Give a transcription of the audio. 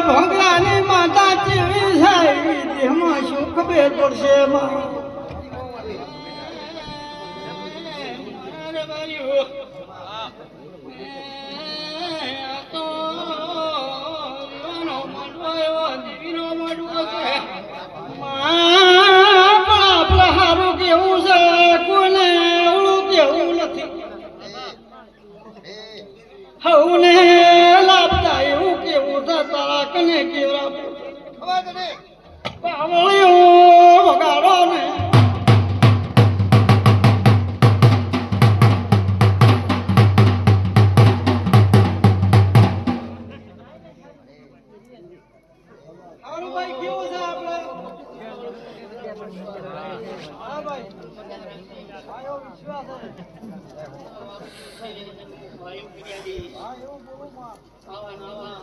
ભોગલાની માતા જેવી સાહેબ દેહમાં શું ખબર પડશે હારું કેવું છે કોઈને એવડું કેવું નથી હવને લાભતા એવું કેવું છે તારા કને કેવડા પાવળીઓ વગાડો ને હારું ભાઈ કેવું છે આપણે હા ભાઈ આયો વિશ્વાસ છે આવા નવા